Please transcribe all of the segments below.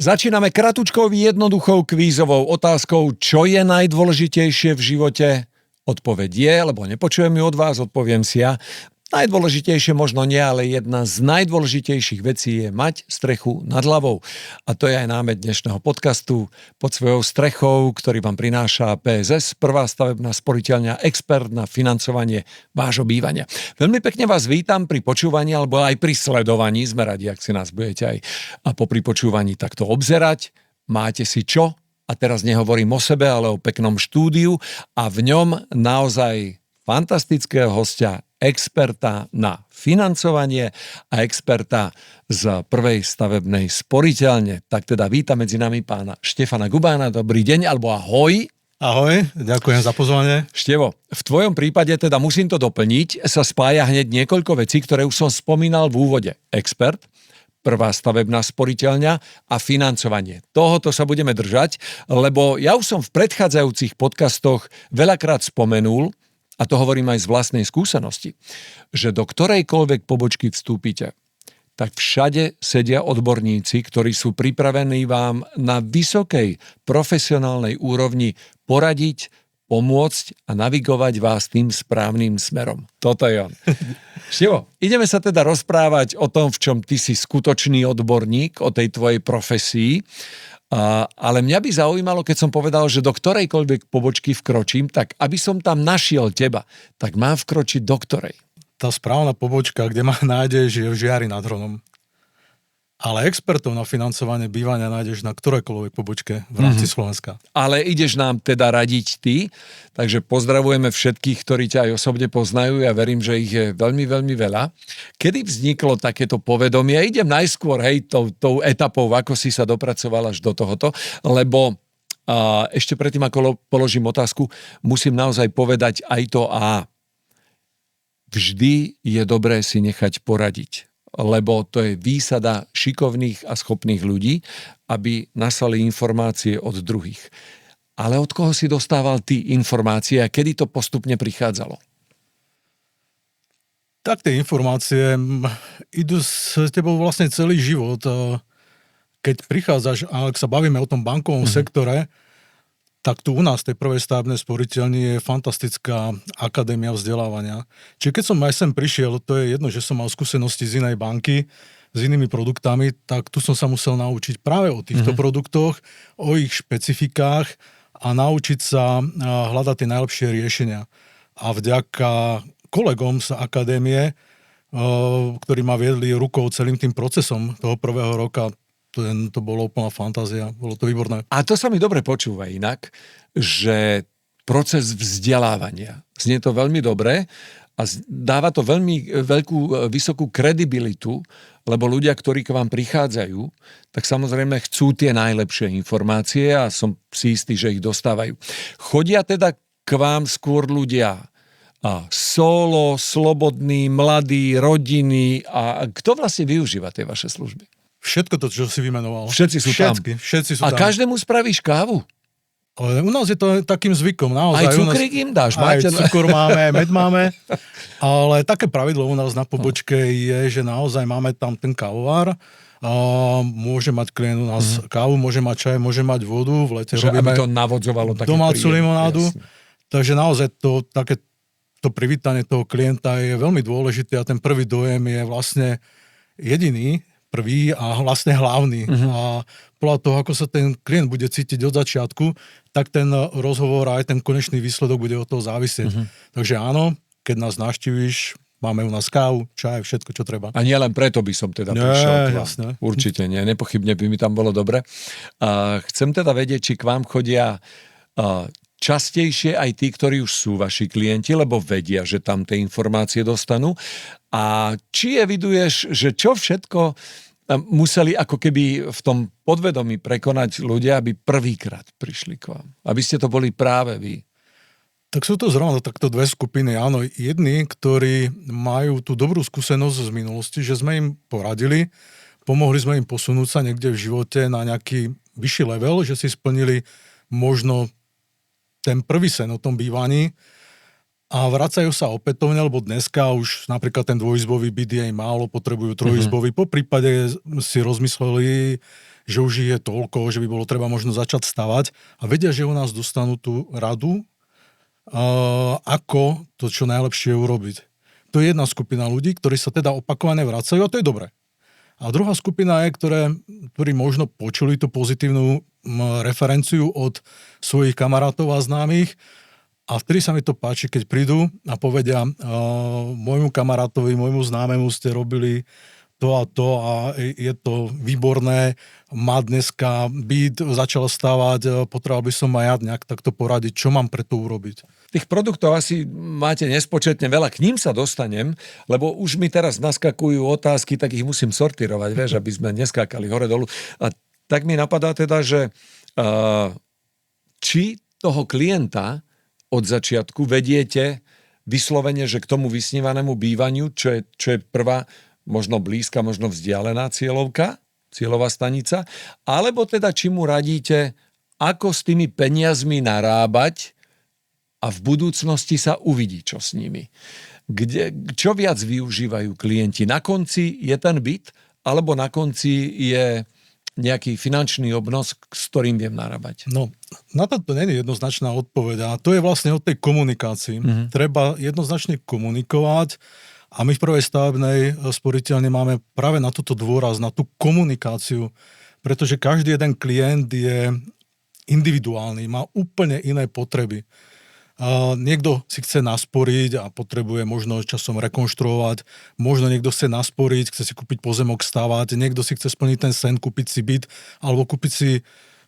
Začíname kratučkou, jednoduchou kvízovou otázkou, čo je najdôležitejšie v živote? Odpoveď je, lebo nepočujem ju od vás, odpoviem si ja. Najdôležitejšie možno nie, ale jedna z najdôležitejších vecí je mať strechu nad hlavou. A to je aj námet dnešného podcastu pod svojou strechou, ktorý vám prináša PSS, prvá stavebná sporiteľňa, expert na financovanie vášho bývania. Veľmi pekne vás vítam pri počúvaní alebo aj pri sledovaní. Sme radi, ak si nás budete aj popri počúvaní takto obzerať. Máte si čo? A teraz nehovorím o sebe, ale o peknom štúdiu a v ňom naozaj fantastického hostia, experta na financovanie a experta z prvej stavebnej sporiteľne. Tak teda vítam medzi nami pána Štefana Gubána. Dobrý deň, alebo ahoj. Ahoj, ďakujem za pozvanie. Števo, v tvojom prípade teda musím to doplniť, sa spája hneď niekoľko vecí, ktoré už som spomínal v úvode. Expert, prvá stavebná sporiteľňa a financovanie. Tohoto sa budeme držať, lebo ja už som v predchádzajúcich podcastoch veľakrát spomenul, a to hovorím aj z vlastnej skúsenosti, že do ktorejkoľvek pobočky vstúpite, tak všade sedia odborníci, ktorí sú pripravení vám na vysokej profesionálnej úrovni poradiť, pomôcť a navigovať vás tým správnym smerom. Toto je on. Števo, ideme sa teda rozprávať o tom, v čom ty si skutočný odborník, o tej tvojej profesii. Ale mňa by zaujímalo, keď som povedal, že do ktorejkoľvek pobočky vkročím, tak aby som tam našiel teba, tak mám vkročiť do ktorej? Tá správna pobočka, kde ma nájdeš, je v Žiari nad Hronom. Ale expertov na financovanie bývania nájdeš na ktorejkoľvek pobočke v rámci Slovenska. Ale ideš nám teda radiť ty, takže pozdravujeme všetkých, ktorí ťa aj osobne poznajú. Ja verím, že ich je veľmi, veľmi veľa. Kedy vzniklo takéto povedomie? Idem najskôr, tou etapou, ako si sa dopracoval až do tohoto, lebo ešte predtým, ako položím otázku, musím naozaj povedať aj to a vždy je dobré si nechať poradiť, lebo to je výsada šikovných a schopných ľudí, aby naslali informácie od druhých. Ale od koho si dostával ty informácie a kedy to postupne prichádzalo? Tak tie informácie idú s tebou vlastne celý život. Keď prichádzaš, ak sa bavíme o tom bankovom sektore, tak tu u nás v tej prvej stavebnej sporiteľni je fantastická akadémia vzdelávania. Čiže keď som aj sem prišiel, to je jedno, že som mal skúsenosti z inej banky, s inými produktami, tak tu som sa musel naučiť práve o týchto produktoch, o ich špecifikách a naučiť sa hľadať tie najlepšie riešenia. A vďaka kolegom z akadémie, ktorí ma viedli rukou celým tým procesom toho prvého roka, to bolo úplná fantázia, bolo to výborné. A to sa mi dobre počúva inak, že proces vzdelávania, znie to veľmi dobre a dáva to veľmi vysokú kredibilitu, lebo ľudia, ktorí k vám prichádzajú, tak samozrejme chcú tie najlepšie informácie a som si istý, že ich dostávajú. Chodia teda k vám skôr ľudia solo, slobodní, mladí, rodiny a kto vlastne využíva tie vaše služby? Všetko to, čo si vymenoval. Všetci sú tam. Všetci sú tam. A každému spravíš kávu? U nás je to takým zvykom. Naozaj, aj cukrík im dáš? Aj cukor máme, med máme. Ale také pravidlo u nás na pobočke je, že naozaj máme tam ten kávovár. Môže mať klient u nás kávu, môže mať čaj, môže mať vodu. V lete že robíme aby to navodzovalo také domácu limonádu. Jasne. Takže naozaj to privítanie toho klienta je veľmi dôležité a ten prvý dojem je vlastne jediný, prvý a vlastne hlavný. A podľa toho, ako sa ten klient bude cítiť od začiatku, tak ten rozhovor a aj ten konečný výsledok bude od toho závisieť. Takže áno, keď nás navštívíš, máme u nás kávu, čaj, všetko, čo treba. A nie len preto by som teda prišiel. Jasné. Určite nie, nepochybne by mi tam bolo dobre. Chcem teda vedieť, či k vám chodia častejšie aj tí, ktorí už sú vaši klienti, lebo vedia, že tam tie informácie dostanú. A či eviduješ, že čo všetko museli ako keby v tom podvedomí prekonať ľudia, aby prvýkrát prišli k vám? Aby ste to boli práve vy? Tak sú to zrovna takto dve skupiny. Áno, jedni, ktorí majú tú dobrú skúsenosť z minulosti, že sme im poradili, pomohli sme im posunúť sa niekde v živote na nejaký vyšší level, že si splnili možno ten prvý sen o tom bývaní a vracajú sa opätovne, lebo dneska už napríklad ten dvojizbový byt je aj málo, potrebujú trojizbový. Po prípade si rozmysleli, že už ich je toľko, že by bolo treba možno začať stavať a vedia, že u nás dostanú tú radu, ako to čo najlepšie urobiť. To je jedna skupina ľudí, ktorí sa teda opakovane vracajú a to je dobré. A druhá skupina je, ktorí možno počuli tú pozitívnu referenciu od svojich kamarátov a známych a vtedy sa mi to páči, keď prídu a povedia môjmu kamarátovi, môjmu známemu ste robili to a to a je to výborné, má dneska byt, začal stavať, potreboval by som aj ja nejak takto poradiť, čo mám pre to urobiť. Tých produktov asi máte nespočetne veľa, k ním sa dostanem, lebo už mi teraz naskakujú otázky, tak ich musím sortírovať, vieš, aby sme neskákali hore dolu. A tak mi napadá teda, že či toho klienta od začiatku vediete vyslovene, že k tomu vysnívanému bývaniu, čo je prvá, možno blízka, možno vzdialená cieľová stanica, alebo teda či mu radíte, ako s tými peniazmi narábať a v budúcnosti sa uvidí, čo s nimi. Čo viac využívajú klienti? Na konci je ten byt, alebo na konci je nejaký finančný obnos, s ktorým viem narábať? No, na to nie je jednoznačná odpoveď a to je vlastne o tej komunikácii. Treba jednoznačne komunikovať a my v prvej stavebnej sporiteľne máme práve na toto dôraz, na tú komunikáciu, pretože každý jeden klient je individuálny, má úplne iné potreby. Niekto si chce nasporiť a potrebuje možno časom rekonštruovať, možno niekto chce nasporiť, chce si kúpiť pozemok, stavať, niekto si chce splniť ten sen, kúpiť si byt alebo kúpiť si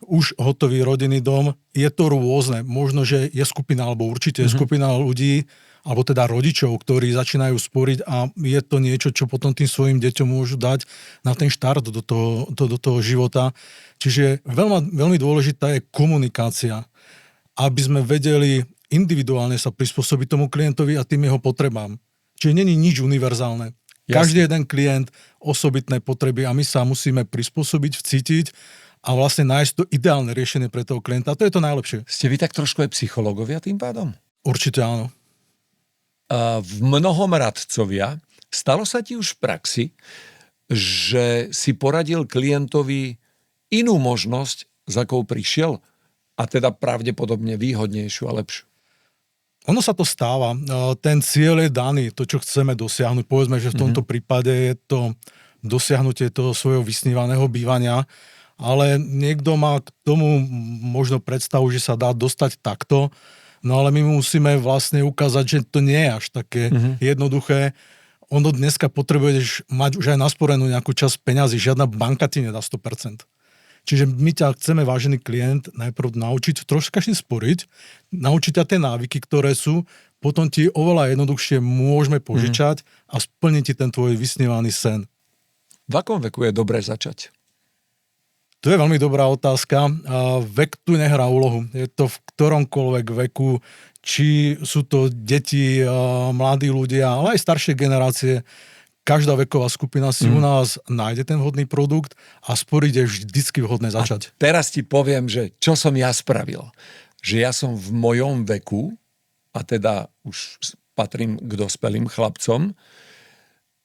už hotový rodinný dom. Je to rôzne. Možno, že je skupina, alebo určite je skupina ľudí, alebo teda rodičov, ktorí začínajú sporiť a je to niečo, čo potom tým svojim deťom môžu dať na ten štart do toho života. Čiže veľmi dôležitá je komunikácia, aby sme vedeli individuálne sa prispôsobiť tomu klientovi a tým jeho potrebám. Čiže není nič univerzálne. Jasne. Každý jeden klient osobitné potreby a my sa musíme prispôsobiť, vcítiť a vlastne nájsť to ideálne riešenie pre toho klienta. A to je to najlepšie. Ste vy tak trošku aj psychológovia tým pádom? Určite áno. V mnohom radcovia, stalo sa ti už v praxi, že si poradil klientovi inú možnosť, za akou prišiel, a teda pravdepodobne výhodnejšiu a lepšiu? Ono sa to stáva. Ten cieľ je daný, to, čo chceme dosiahnuť. Povedzme, že v tomto prípade je to dosiahnutie toho svojho vysnívaného bývania, ale niekto má k tomu možno predstavu, že sa dá dostať takto. No ale my musíme vlastne ukázať, že to nie je až také jednoduché. Ono dneska potrebuješ mať už aj nasporenú nejakú časť peňazí. Žiadna banka ti nedá 100%. Čiže my ťa chceme, vážený klient, najprv naučiť troška si sporiť, naučiť ťa tie návyky, ktoré sú, potom ti oveľa jednoduchšie môžeme požičať a splniť ti ten tvoj vysnívaný sen. V akom veku je dobre začať? To je veľmi dobrá otázka. Vek tu nehrá úlohu. Je to v ktoromkoľvek veku, či sú to deti, mladí ľudia, ale aj staršie generácie. Každá veková skupina si u nás nájde ten vhodný produkt a sporiť je vždycky vhodné začať. A teraz ti poviem, že čo som ja spravil. Že ja som v mojom veku, a teda už patrím k dospelým chlapcom,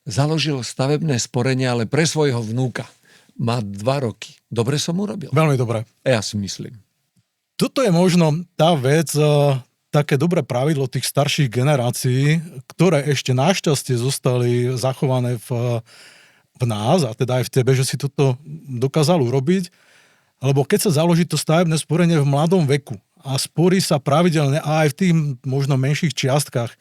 založil stavebné sporenie, ale pre svojho vnúka. Má 2 roky. Dobre som urobil? Veľmi dobre. Ja si myslím. Toto je možno tá vec, také dobré pravidlo tých starších generácií, ktoré ešte našťastie zostali zachované v nás, a teda aj v tebe, že si toto dokázal urobiť. Lebo keď sa založí to stavebné sporenie v mladom veku a sporí sa pravidelne a aj v tých možno menších čiastkách,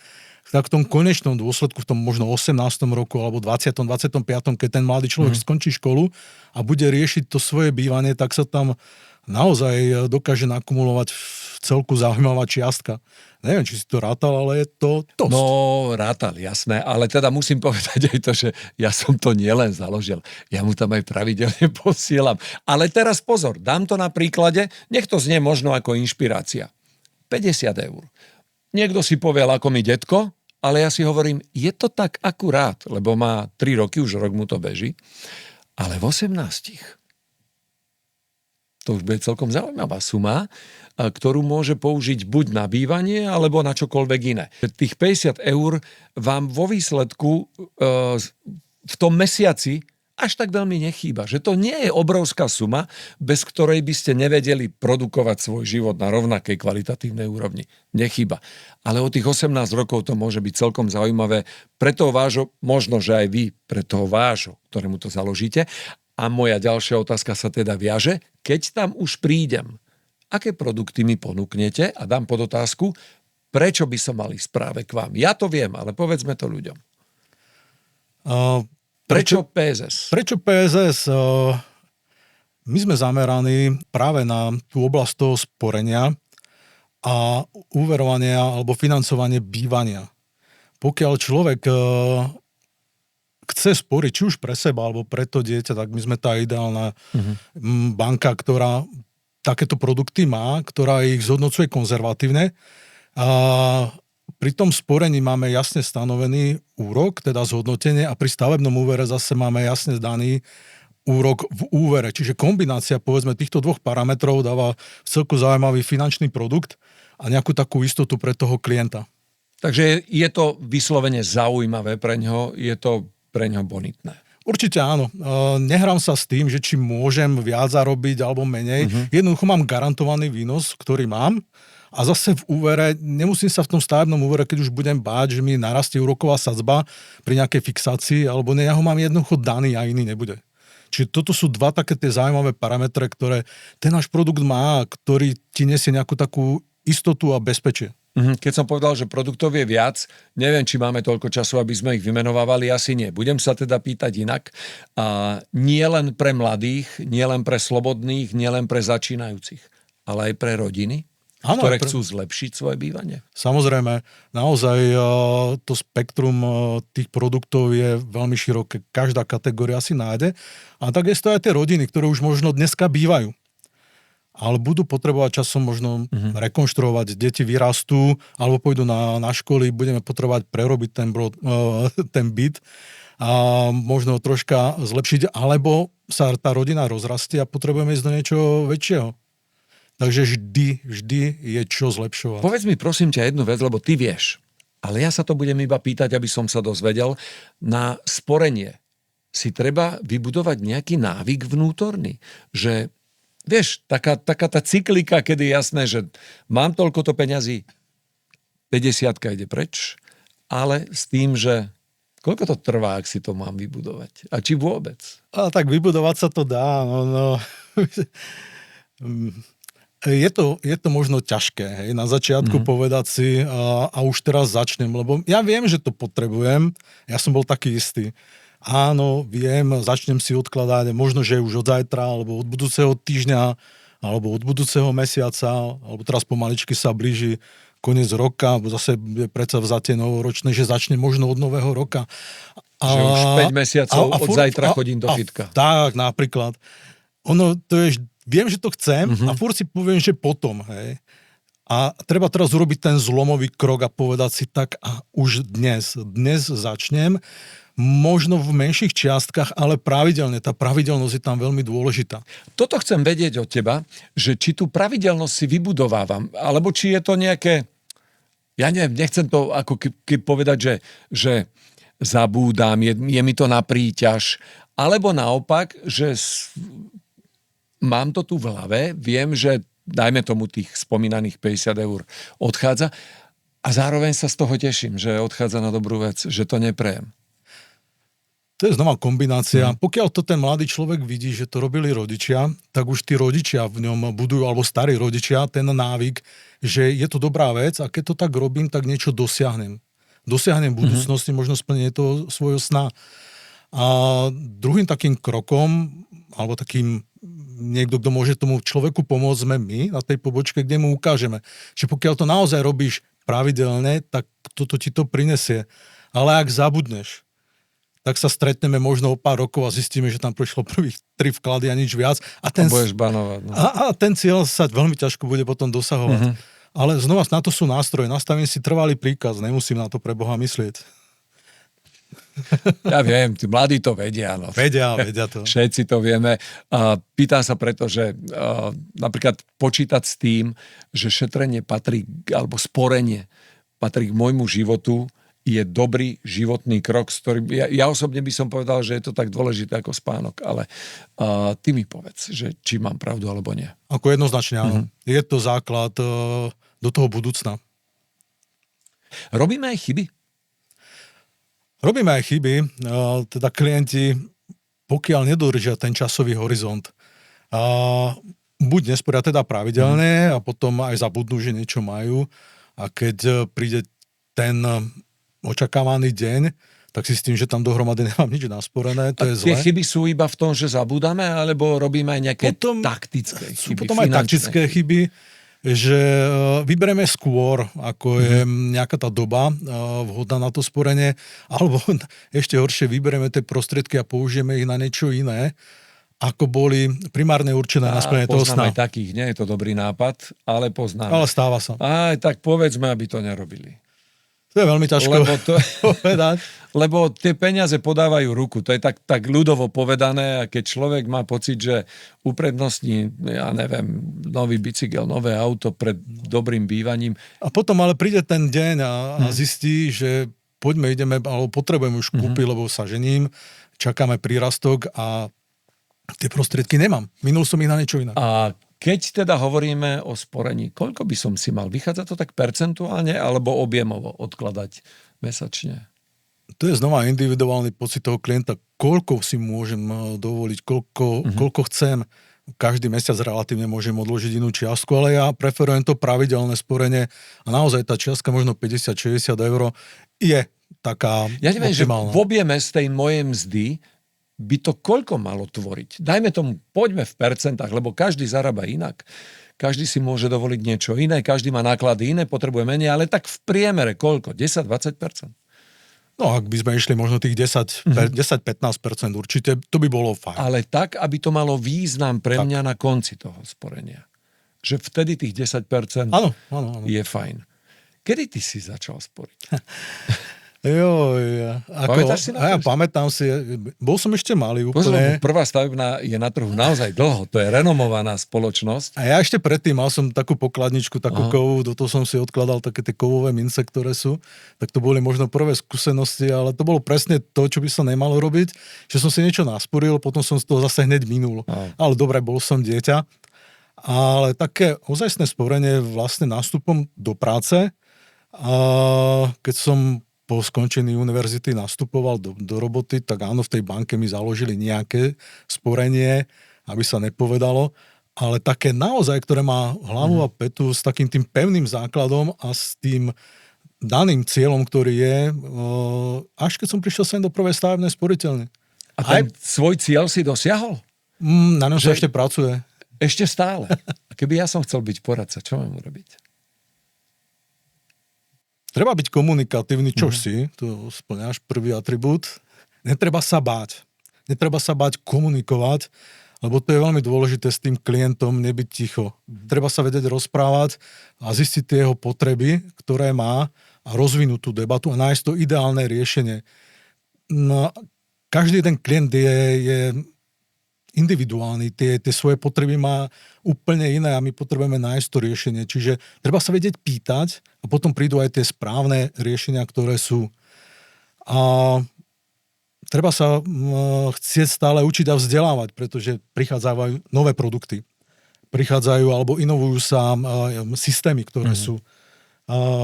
tak v tom konečnom dôsledku, v tom možno 18. roku alebo 20., 25., keď ten mladý človek skončí školu a bude riešiť to svoje bývanie, tak sa tam naozaj dokáže nakumulovať v celku zaujímavá čiastka. Neviem, či si to rátal, ale je to dosť. No, rátal, jasné, ale teda musím povedať aj to, že ja som to nielen založil, ja mu tam aj pravidelne posielam. Ale teraz pozor, dám to na príklade, nech to znie možno ako inšpirácia. 50 €. Niekto si povie, ako mi detko, ale ja si hovorím, je to tak akurát, lebo má 3 roky, už rok mu to beží, ale v 18 to už bude celkom zaujímavá suma, ktorú môže použiť buď na bývanie, alebo na čokoľvek iné. Tých 50 € vám vo výsledku v tom mesiaci až tak veľmi nechýba. Že to nie je obrovská suma, bez ktorej by ste nevedeli produkovať svoj život na rovnakej kvalitatívnej úrovni. Nechýba. Ale od tých 18 rokov to môže byť celkom zaujímavé pre toho vášho, možno, že aj vy, pre toho vášho, ktorému to založíte. A moja ďalšia otázka sa teda viaže, keď tam už prídem, aké produkty mi ponúknete a dám pod otázku, prečo by som mal ísť práve k vám. Ja to viem, ale povedzme to ľuďom. Prečo PSS? Prečo PSS? My sme zameraní práve na tú oblasť toho sporenia a úverovania alebo financovanie bývania. Pokiaľ človek chce sporiť, či už pre seba alebo pre to dieťa, tak my sme tá ideálna banka, ktorá takéto produkty má, ktorá ich zhodnocuje konzervatívne. A pri tom sporení máme jasne stanovený úrok, teda zhodnotenie, a pri stavebnom úvere zase máme jasne daný úrok v úvere. Čiže kombinácia, povedzme, týchto dvoch parametrov dáva celku zaujímavý finančný produkt a nejakú takú istotu pre toho klienta. Takže je to vyslovene zaujímavé pre ňoho, je to pre ňoho bonitné. Určite áno. Nehrám sa s tým, že či môžem viac zarobiť alebo menej. Jednoducho mám garantovaný výnos, ktorý mám. A zase v úvere, nemusím sa v tom stavebnom úvere, keď už budem báť, že mi narastie úroková sadzba pri nejakej fixácii, alebo ne, ja ho mám jednoducho daný a iný nebude. Čiže toto sú dva také tie zaujímavé parametre, ktoré ten náš produkt má, ktorý ti nesie nejakú takú istotu a bezpečie. Keď som povedal, že produktov je viac, neviem, či máme toľko času, aby sme ich vymenovávali, asi nie. Budem sa teda pýtať inak. A nie len pre mladých, nie len pre slobodných, nie len pre začínajúcich, ale aj pre rodiny, ktoré chcú zlepšiť svoje bývanie. Samozrejme, naozaj to spektrum tých produktov je veľmi široké. Každá kategória si nájde. A tak je to aj tie rodiny, ktoré už možno dneska bývajú. Ale budú potrebovať časom možno rekonštruovať, deti vyrastú, alebo pôjdu na školy, budeme potrebovať prerobiť ten byt a možno troška zlepšiť, alebo sa tá rodina rozrastie a potrebujeme ísť do niečoho väčšieho. Takže vždy je čo zlepšovať. Povedz mi prosím ťa jednu vec, lebo ty vieš, ale ja sa to budem iba pýtať, aby som sa dozvedel. Na sporenie si treba vybudovať nejaký návyk vnútorný, že vieš, taká tá cyklika, kedy je jasné, že mám toľkoto peňazí, 50 ide preč, ale s tým, že koľko to trvá, ak si to mám vybudovať? A či vôbec? A tak vybudovať sa to dá. Je to možno ťažké, hej, na začiatku povedať si a už teraz začnem, lebo ja viem, že to potrebujem, ja som bol taký istý. Áno, viem, začnem si odkladať, možno, že už od zajtra, alebo od budúceho týždňa, alebo od budúceho mesiaca, alebo teraz pomaličky sa blíži koniec roka, zase je predsa vzatie novoročné, že začne možno od nového roka. Že už 5 mesiacov od zajtra chodím do fitka. Tak, napríklad. Viem, že to chcem a furt si poviem, že potom, hej. A treba teraz urobiť ten zlomový krok a povedať si tak a už dnes začnem, možno v menších čiastkách, ale pravidelne. Tá pravidelnosť je tam veľmi dôležitá. Toto chcem vedieť od teba, že či tú pravidelnosť si vybudovávam, alebo či je to nejaké, ja neviem, nechcem to ako povedať, že zabúdam, je mi to na príťaž, alebo naopak, že mám to tu v hlave, viem, že dajme tomu tých spomínaných 50 eur odchádza a zároveň sa z toho teším, že odchádza na dobrú vec, že to neprejem. To je znova kombinácia. Pokiaľ to ten mladý človek vidí, že to robili rodičia, tak už tí rodičia v ňom budujú, alebo starí rodičia, ten návyk, že je to dobrá vec a keď to tak robím, tak niečo dosiahnem. Dosiahnem v budúcnosti možno splnenie toho svojho sna. A druhým takým krokom, alebo takým niekto, kto môže tomu človeku pomôcť, sme my na tej pobočke, kde mu ukážeme. Že pokiaľ to naozaj robíš pravidelne, tak toto ti to prinesie. Ale ak zabudneš, tak sa stretneme možno o pár rokov a zistíme, že tam prešlo prvých 3 vklady a nič viac. A budeš banovať. No. A ten cieľ sa veľmi ťažko bude potom dosahovať. Ale znova na to sú nástroje. Nastavím si trvalý príkaz, nemusím na to pre Boha myslieť. Ja viem, tí mladí to vedia. No. Vedia to. Všetci to vieme. Pýtam sa preto, že napríklad počítať s tým, že šetrenie patrí, alebo sporenie patrí k môjmu životu, je dobrý životný krok, s ktorým ja osobne by som povedal, že je to tak dôležité ako spánok, ale ty mi povedz, že či mám pravdu alebo nie. Ako jednoznačne áno. Je to základ do toho budúcna. Robíme aj chyby? Robíme aj chyby, teda klienti, pokiaľ nedodržia ten časový horizont, buď nesporia teda pravidelne a potom aj zabudnú, že niečo majú, a keď príde ten očakávaný deň, tak si s tým, že tam dohromady nemám nič nasporené, to je zle. Tie chyby sú iba v tom, že zabúdame, alebo robíme aj nejaké taktické chyby? Sú potom aj taktické chyby, že vyberieme skôr, ako je nejaká tá doba vhodná na to sporenie, alebo ešte horšie, vyberieme tie prostriedky a použijeme ich na niečo iné, ako boli primárne určené na splnenie toho sna. Poznám aj takých, nie je to dobrý nápad, ale poznám. Ale stáva sa. Aj tak povedzme, aby to nerobili. To je veľmi ťažko povedať. Lebo tie peniaze podávajú ruku. To je tak ľudovo povedané, a keď človek má pocit, že uprednostní, ja neviem, nový bicykel, nové auto pred dobrým bývaním. A potom ale príde ten deň a zistí, že ideme, alebo potrebujeme už kúpiť, lebo sa žením, čakáme prírastok a tie prostriedky nemám. Minul som ich na niečo iné. A keď teda hovoríme o sporení, koľko by som si mal? Vychádza to tak percentuálne alebo objemovo odkladať mesačne? To je znova individuálny pocit toho klienta, koľko si môžem dovoliť, koľko chcem. Každý mesiac relatívne môžem odložiť inú čiastku, ale ja preferujem to pravidelné sporenie a naozaj tá čiastka možno 50-60 eur je taká ja neviem, optimálna. Že v objeme z tej mojej mzdy by to koľko malo tvoriť? Dajme tomu, poďme v percentách, lebo každý zarába inak. Každý si môže dovoliť niečo iné, každý má náklady iné, potrebuje menej, ale tak v priemere koľko? 10-20%? No, ak by sme išli možno tých 10-15%, určite, to by bolo fajn. Ale tak, aby to malo význam pre mňa na konci toho sporenia. Že vtedy tých 10% áno. je fajn. Kedy ty si začal sporiť? Pamätám si, bol som ešte malý úplne. Prvá stavebná je na trhu naozaj dlho, to je renomovaná spoločnosť. A ja ešte predtým mal som takú pokladničku, takú kovovú, do toho som si odkladal také tie kovové mince, ktoré sú, tak to boli možno prvé skúsenosti, ale to bolo presne to, čo by sa nemalo robiť, že som si niečo nasporil, potom som z toho zase hneď minul. Ale dobre, bol som dieťa, ale také ozajstné sporenie vlastne nástupom do práce, a keď som po skončení univerzity nastupoval do roboty, tak áno, v tej banke mi založili nejaké sporenie, aby sa nepovedalo, ale také naozaj, ktoré má hlavu a petu s takým tým pevným základom a s tým daným cieľom, ktorý je, až keď som prišiel sem do prvej stavebnej sporiteľne. A ten svoj cieľ si dosiahol? Na ňom sa ešte pracuje. Ešte stále? A keby ja som chcel byť poradca, čo mám urobiť? Treba byť komunikatívny, čož si, to spĺňaš prvý atribút. Netreba sa báť komunikovať, lebo to je veľmi dôležité s tým klientom nebyť ticho. Treba sa vedieť rozprávať a zistiť tie jeho potreby, ktoré má, a rozvinúť tú debatu a nájsť to ideálne riešenie. No, každý ten klient je individuálny, tie svoje potreby má úplne iné a my potrebujeme nájsť to riešenie. Čiže treba sa vedieť pýtať a potom prídu aj tie správne riešenia, ktoré sú. A treba sa chcieť stále učiť a vzdelávať, pretože prichádzajú nové produkty. Prichádzajú alebo inovujú sa systémy, ktoré sú.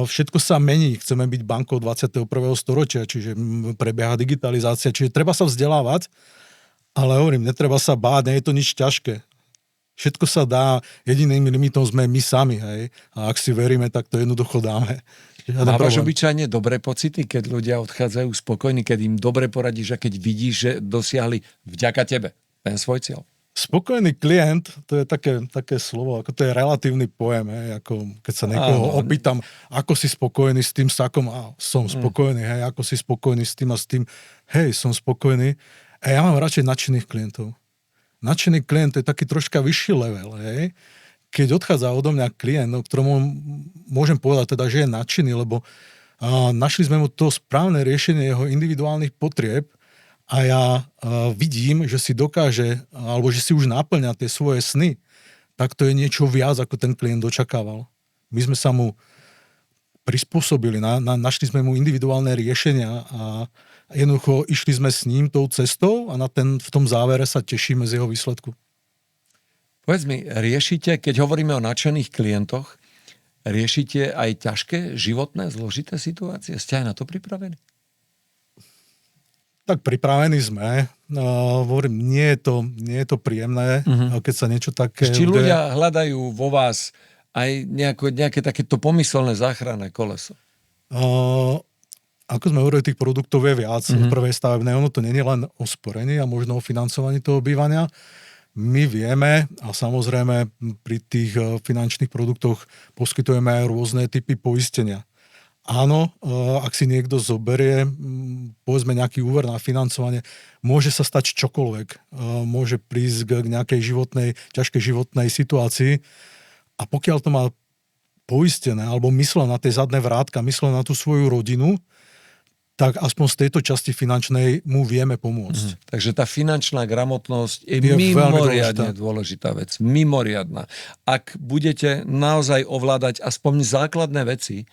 Všetko sa mení. Chceme byť bankou 21. storočia, čiže prebieha digitalizácia, čiže treba sa vzdelávať. Ale hovorím, netreba sa báť, nie je to nič ťažké. Všetko sa dá, jediným limitom sme my sami, hej. A ak si veríme, tak to jednoducho dáme. Mávaš obyčajne dobré pocity, keď ľudia odchádzajú spokojní, keď im dobre poradíš a keď vidíš, že dosiahli vďaka tebe ten svoj cieľ? Spokojný klient, to je také slovo, ako to je relatívny pojem, hej, ako keď sa niekoho opýtam, ako si spokojný s tým sakom, som spokojný, hej, ako si spokojný s tým a s tým, hej, som spokojný. A ja mám radšej nadšených klientov. Nadšený klient je taký troška vyšší level, hej. Keď odchádza odo mňa klient, o ktorom môžem povedať teda, že je nadšený, lebo našli sme mu to správne riešenie jeho individuálnych potrieb a ja vidím, že si dokáže, alebo že si už naplňa tie svoje sny, tak to je niečo viac, ako ten klient očakával. My sme sa mu prispôsobili, našli sme mu individuálne riešenia a jednoducho išli sme s ním tou cestou a v tom závere sa tešíme z jeho výsledku. Povedz mi, riešite, keď hovoríme o nadšených klientoch, riešite aj ťažké životné, zložité situácie? Ste aj na to pripravení? Tak pripravení sme. Hovorím, nie je to príjemné, keď sa niečo také... Či ľudia hľadajú vo vás aj nejaké takéto pomyselné záchranné koleso? Ako sme hovorili, tých produktov je viac. V prvej stavebnej, ono to nie je len o sporení a možno o financovaní toho bývania. My vieme a samozrejme pri tých finančných produktoch poskytujeme aj rôzne typy poistenia. Áno, ak si niekto zoberie, povedzme nejaký úver na financovanie, môže sa stať čokoľvek. Môže prísť k nejakej ťažkej životnej situácii a pokiaľ to má poistené alebo myslel na tie zadné vrátka, myslel na tú svoju rodinu, tak aspoň z tejto časti finančnej mu vieme pomôcť. Takže tá finančná gramotnosť je mimoriadne dôležitá vec. Mimoriadna. Ak budete naozaj ovládať aspoň základné veci,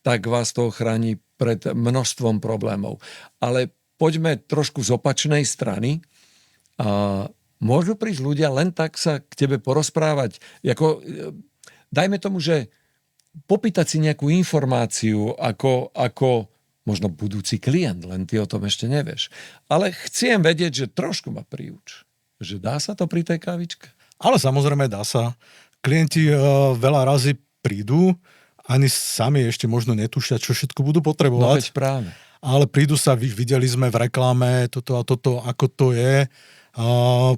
tak vás to ochráni pred množstvom problémov. Ale poďme trošku z opačnej strany. Môžu prísť ľudia len tak sa k tebe porozprávať. Dajme tomu, že popýtať si nejakú informáciu ako možno budúci klient, len ty o tom ešte nevieš. Ale chcem vedieť, že trošku ma priuč. Že dá sa to pri tej kávičke? Ale samozrejme dá sa. Klienti veľa razy prídu, ani sami ešte možno netušia, čo všetko budú potrebovať. No veď práve. Ale prídu sa, videli sme v reklame toto a toto, ako to je.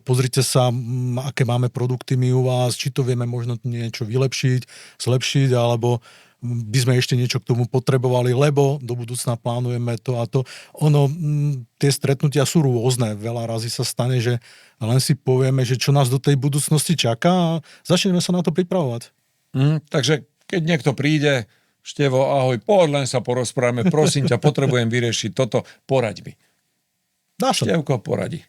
Pozrite sa, aké máme produkty my u vás, či to vieme možno niečo vylepšiť, zlepšiť, alebo by sme ešte niečo k tomu potrebovali, lebo do budúcna plánujeme to a to. Tie stretnutia sú rôzne. Veľa razy sa stane, že len si povieme, že čo nás do tej budúcnosti čaká a začneme sa na to pripravovať. Takže keď niekto príde, Števo, ahoj, poď len sa porozprávame, prosím ťa, potrebujem vyriešiť toto, poraď mi. Dá sa. Števko poradí.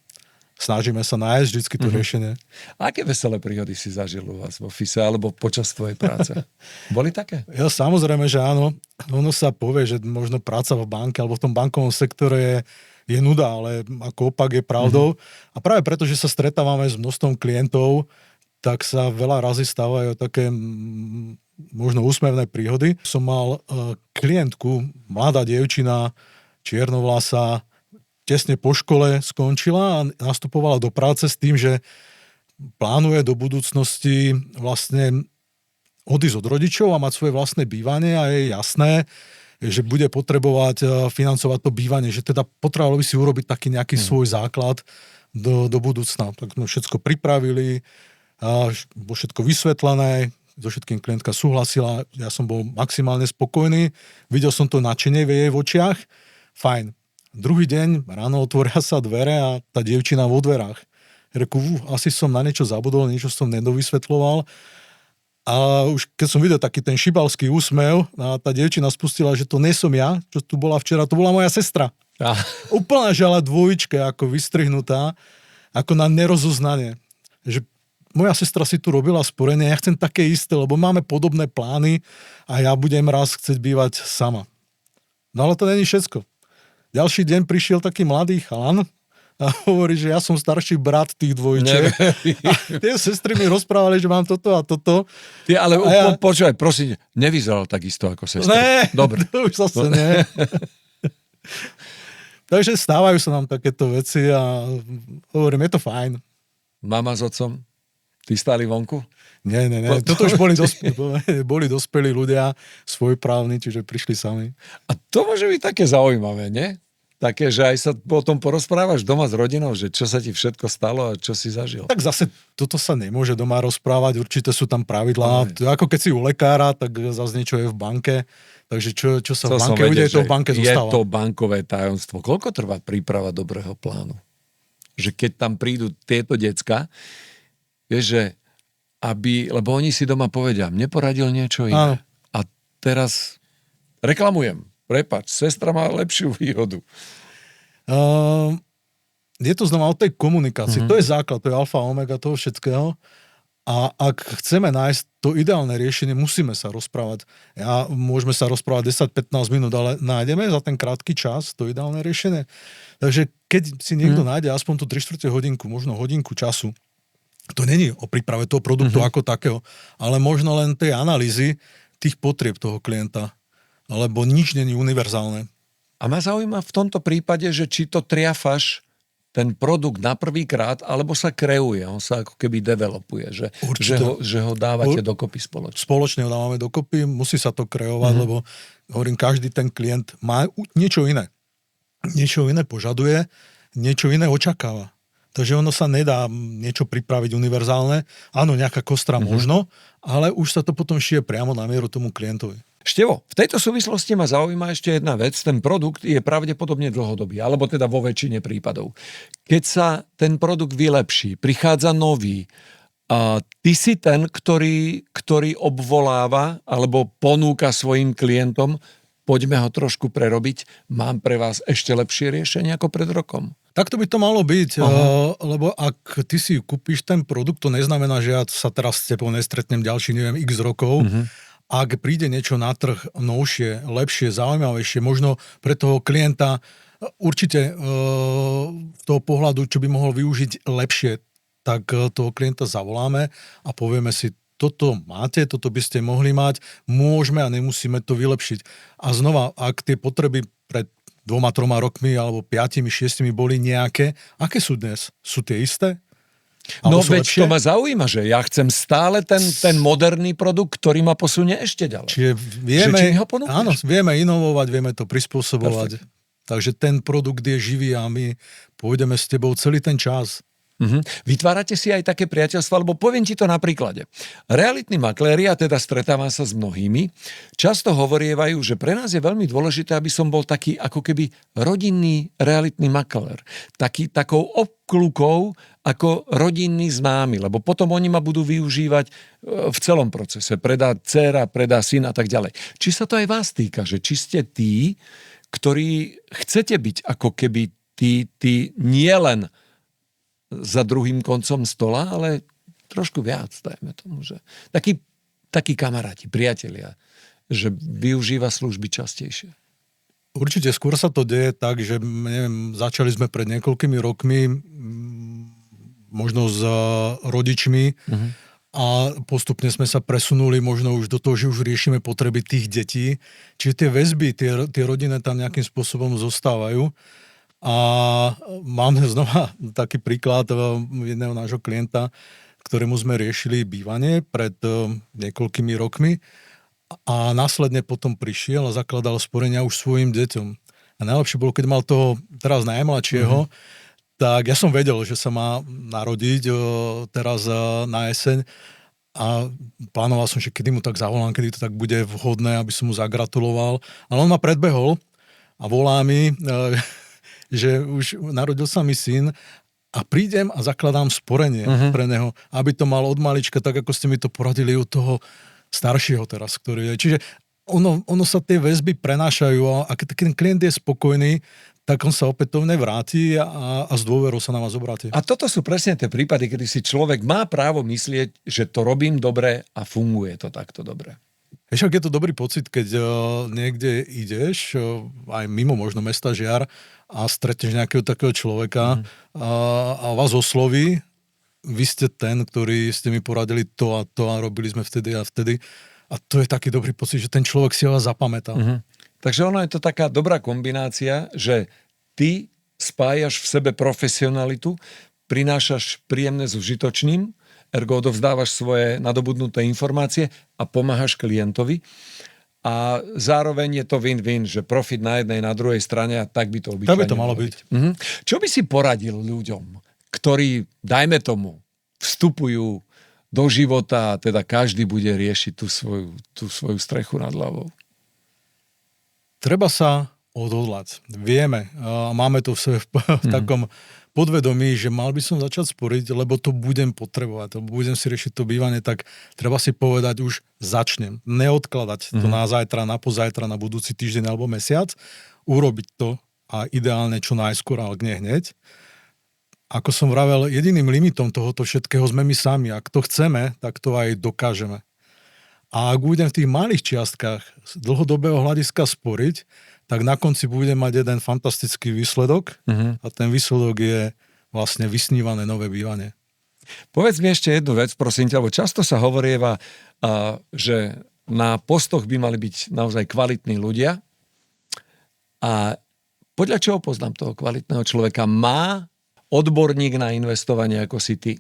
Snažíme sa nájsť vždycky to riešenie. A aké veselé príhody si zažil u vás v office alebo počas tvojej práce? Boli také? Ja, samozrejme, že áno. Ono sa povie, že možno práca v banke alebo v tom bankovom sektore je nuda, ale ako opak je pravdou. A práve preto, že sa stretávame s množstvom klientov, tak sa veľa razy stávajú také možno úsmevné príhody. Som mal klientku, mladá dievčina, čiernovlasá, tesne po škole skončila a nastupovala do práce s tým, že plánuje do budúcnosti vlastne odísť od rodičov a mať svoje vlastné bývanie a je jasné, že bude potrebovať financovať to bývanie, že teda potrebovali by si urobiť taký nejaký svoj základ do budúcna. Tak sme všetko pripravili, bolo všetko vysvetlené, so všetkým klientka súhlasila, ja som bol maximálne spokojný, videl som to nadšenie v jej očiach, fajn. Druhý deň ráno otvoria sa dvere a tá dievčina vo dverách. Reku, asi som na niečo zabudol, niečo som nedovysvetľoval. A už keď som videl taký ten šibalský úsmev, a tá dievčina spustila, že to nie som ja, čo tu bola včera, to bola moja sestra. Úplná žala dvojička, ako vystrihnutá, ako na nerozoznanie. Že moja sestra si tu robila sporenie, ja chcem také isté, lebo máme podobné plány a ja budem raz chcieť bývať sama. No ale to není všetko. Ďalší deň prišiel taký mladý chalan a hovorí, že ja som starší brat tých dvojčiek. A tie sestry mi rozprávali, že mám toto a toto. Ale počúvaj, prosím, nevyzeral takisto ako sestra. Ne, dobre. To už zase nie. Takže stávajú sa nám takéto veci a hovorím, je to fajn. Mama s otcom? Ty stáli vonku? Nie. Toto už boli dospelí ľudia, svojprávni, čiže prišli sami. A to môže byť také zaujímavé, nie? Také, že aj sa o tom porozprávaš doma s rodinou, že čo sa ti všetko stalo a čo si zažil. Tak zase toto sa nemôže doma rozprávať, určite sú tam pravidlá. Ako keď si u lekára, tak zase niečo je v banke. Takže čo sa v banke udeje, to v banke zostáva. Je to bankové tajomstvo. Koľko trvá príprava dobrého plánu? Že keď tam prídu tieto decka, vieš, že lebo oni si doma povedia, mne poradil niečo iné. Áno. A teraz reklamujem. Prepáč, sestra má lepšiu výhodu. Je to znamená o tej komunikácii. To je základ, to je alfa omega toho všetkého. A ak chceme nájsť to ideálne riešenie, musíme sa rozprávať. Môžeme sa rozprávať 10-15 minút, ale nájdeme za ten krátky čas to ideálne riešenie. Takže keď si niekto nájde aspoň tú 3/4 hodinku, možno hodinku času, to není o príprave toho produktu ako takého, ale možno len tej analýzy tých potrieb toho klienta. Lebo nič není univerzálne. A ma zaujíma v tomto prípade, že či to triafaš ten produkt na prvýkrát, alebo sa kreuje, on sa ako keby developuje, že ho dávate dokopy spoločne. Spoločne ho dávame dokopy, musí sa to kreovať, lebo hovorím, každý ten klient má niečo iné. Niečo iné požaduje, niečo iné očakáva. Takže ono sa nedá niečo pripraviť univerzálne. Áno, nejaká kostra možno, ale už sa to potom šije priamo na mieru tomu klientovi. Števo, v tejto súvislosti ma zaujíma ešte jedna vec. Ten produkt je pravdepodobne dlhodobý, alebo teda vo väčšine prípadov. Keď sa ten produkt vylepší, prichádza nový, a ty si ten, ktorý obvoláva alebo ponúka svojim klientom, poďme ho trošku prerobiť, mám pre vás ešte lepšie riešenie ako pred rokom. Takto by to malo byť, lebo ak ty si kúpiš ten produkt, to neznamená, že ja sa teraz s tebou nestretnem ďalší, neviem, x rokov. Ak príde niečo na trh novšie, lepšie, zaujímavejšie, možno pre toho klienta určite z toho pohľadu, čo by mohol využiť lepšie, tak toho klienta zavoláme a povieme si, toto máte, toto by ste mohli mať, môžeme a nemusíme to vylepšiť. A znova, ak tie potreby pred 2-3 rokmi alebo 5-6 boli nejaké, aké sú dnes? Sú tie isté? No veď lepšie? To ma zaujíma, že ja chcem stále ten moderný produkt, ktorý ma posunie ešte ďalej. Čiže vieme inovovať, vieme to prispôsobovať. Perfect. Takže ten produkt je živý a my pôjdeme s tebou celý ten čas. Vytvárate si aj také priateľstva, lebo poviem ti to na príklade. Realitní makléri, a teda stretávam sa s mnohými, často hovorievajú, že pre nás je veľmi dôležité, aby som bol taký ako keby rodinný realitný maklér. Takou obklukou ako rodinný známy, lebo potom oni ma budú využívať v celom procese. Predá dcéra, predá syn a tak ďalej. Či sa to aj vás týka, že či ste tí, ktorí chcete byť ako keby tí nie len za druhým koncom stola, ale trošku viac, dajme tomu, že takí kamaráti, priatelia, že využíva služby častejšie. Určite skôr sa to deje tak, že neviem, začali sme pred niekoľkými rokmi možno s rodičmi a postupne sme sa presunuli možno už do toho, že už riešime potreby tých detí. Čiže tie väzby, tie rodiny tam nejakým spôsobom zostávajú. A mám znova taký príklad jedného nášho klienta, ktorému sme riešili bývanie pred niekoľkými rokmi a následne potom prišiel a zakladal sporenia už svojim deťom. A najlepšie bolo, keď mal toho teraz najmladšieho, tak ja som vedel, že sa má narodiť teraz na jeseň a plánoval som, že kedy mu tak zavolám, kedy to tak bude vhodné, aby som mu zagratuloval. Ale on ma predbehol a volá mi, že už narodil sa mi syn a prídem a zakladám sporenie pre neho, aby to mal od malička, tak ako ste mi to poradili u toho staršieho teraz, ktorý je. Čiže ono sa tie väzby prenášajú a keď ten klient je spokojný, tak on sa opätovne vráti a s dôverou sa na vás obráti. A toto sú presne tie prípady, kedy si človek má právo myslieť, že to robím dobre a funguje to takto dobre. Však je to dobrý pocit, keď niekde ideš, aj mimo možno mesta Žiar, a stretneš nejakého takého človeka a vás osloví, vy ste ten, ktorý ste mi poradili to a robili sme vtedy a vtedy. A to je taký dobrý pocit, že ten človek si vás zapamätá. Takže ono je to taká dobrá kombinácia, že ty spájaš v sebe profesionalitu, prinášaš príjemné s užitočným, ergo odovzdávaš svoje nadobudnuté informácie a pomáhaš klientovi. A zároveň je to win-win, že profit na jednej, na druhej strane a tak by to obyčajne tak by to malo byť. Čo by si poradil ľuďom, ktorí, dajme tomu, vstupujú do života a teda každý bude riešiť tú svoju strechu nad hlavou? Treba sa odhodlať. Vieme, máme to v sebe v takom podvedomí, že mal by som začať sporiť, lebo to budem potrebovať, lebo budem si riešiť to bývanie, tak treba si povedať, už začnem. Neodkladať to na zajtra, na pozajtra, na budúci týždeň alebo mesiac. Urobiť to a ideálne čo najskôr, ale nie hneď. ako som vravel, jediným limitom tohoto všetkého sme my sami. Ak to chceme, tak to aj dokážeme. A ak budem v tých malých čiastkách z dlhodobého hľadiska sporiť, tak na konci budem mať jeden fantastický výsledok a ten výsledok je vlastne vysnívané nové bývanie. Povedz mi ešte jednu vec, prosím ťa, lebo často sa hovorieva, že na postoch by mali byť naozaj kvalitní ľudia a podľa čoho poznám toho kvalitného človeka? Má odborník na investovanie ako si ty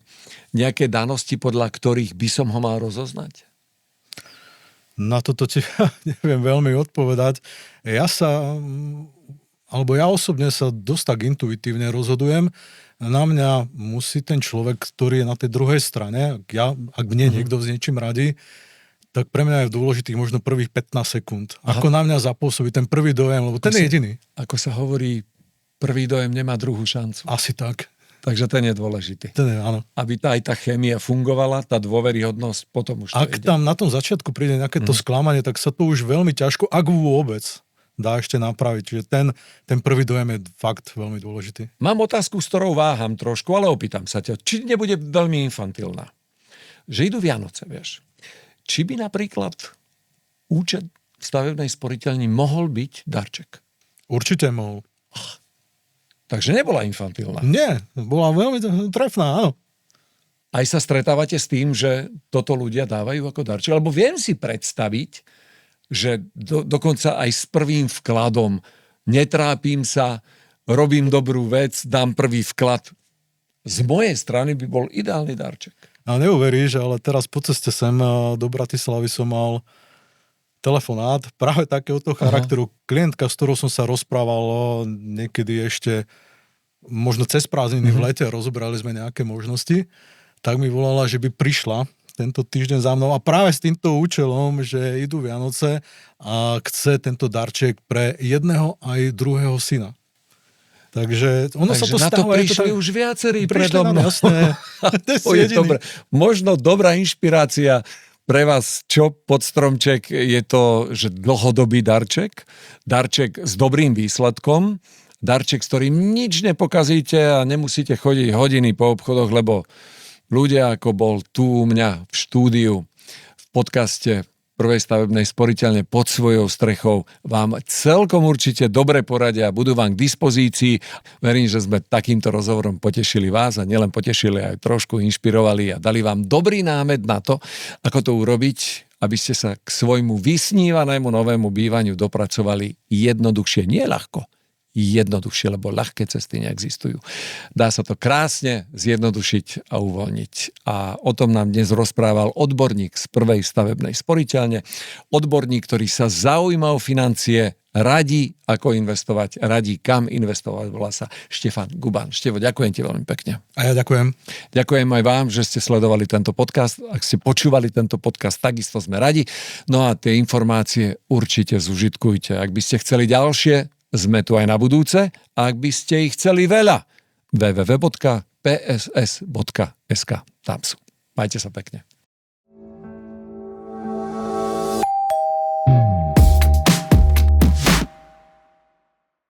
nejaké danosti, podľa ktorých by som ho mal rozoznať? Na toto ti neviem veľmi odpovedať. Ja osobne sa dosť tak intuitívne rozhodujem. Na mňa musí ten človek, ktorý je na tej druhej strane, ak mne niekto s niečím radí, tak pre mňa je dôležitých možno prvých 15 sekúnd. Ako na mňa zapôsobí ten prvý dojem, lebo ten je jediný. Ako sa hovorí, prvý dojem nemá druhú šancu. Asi tak. Takže ten je dôležitý. Ten je, áno. Aby aj tá chémia fungovala, tá dôveryhodnosť, potom už to Ak ide. tam na tom začiatku príde nejaké to sklamanie, tak sa to už veľmi ťažko, ak vôbec, dá ešte napraviť. Čiže ten prvý dojem je fakt veľmi dôležitý. Mám otázku, s ktorou váham trošku, ale opýtam sa ťa, či nebude veľmi infantilná. Že idú Vianoce, vieš. Či by napríklad účet v stavebnej sporiteľni mohol byť darček? Určite mohol. Takže nebola infantilná. Nie, bola veľmi trefná, áno. Aj sa stretávate s tým, že toto ľudia dávajú ako darček? Lebo viem si predstaviť, že dokonca aj s prvým vkladom netrápim sa, robím dobrú vec, dám prvý vklad. Z mojej strany by bol ideálny darček. A neuveríš, ale teraz po ceste sem do Bratislavy som mal telefonát práve takéhoto charakteru. Klientka, s ktorou som sa rozprával niekedy ešte možno cez prázdniny v lete, rozobrali sme nejaké možnosti, tak mi volala, že by prišla tento týždeň za mnou a práve s týmto účelom, že idú Vianoce a chce tento darček pre jedného aj druhého syna. Takže ono sa to na stáva. to prišli už viacerí predo mnou. Jasné. To je dobré. Možno dobrá inšpirácia pre vás, čo pod stromček je to, že dlhodobý darček, darček s dobrým výsledkom, darček, s ktorým nič nepokazíte a nemusíte chodiť hodiny po obchodoch, lebo ľudia, ako bol tu u mňa v štúdiu, v podcaste Prvej stavebnej sporiteľne pod svojou strechou, vám celkom určite dobre poradia, budú vám k dispozícii. Verím, že sme takýmto rozhovorom potešili vás a nielen potešili, aj trošku inšpirovali a dali vám dobrý námed na to, ako to urobiť, aby ste sa k svojmu vysnívanému novému bývaniu dopracovali jednoduchšie, nie ľahko. Jednoduchšie, lebo ľahké cesty neexistujú. Dá sa to krásne zjednodušiť a uvoľniť. A o tom nám dnes rozprával odborník z Prvej stavebnej sporiteľne, odborník, ktorý sa zaujíma o financie, radí, ako investovať, radí, kam investovať. Volá sa Štefan Guban. Števo, ďakujem ti veľmi pekne. A ja ďakujem. Ďakujem aj vám, že ste sledovali tento podcast. Ak ste počúvali tento podcast, takisto sme radi. No a tie informácie určite zužitkujte. Ak by ste chceli ďalšie, sme tu aj na budúce. A ak by ste ich chceli veľa, www.pss.sk. Tam sú. Majte sa pekne.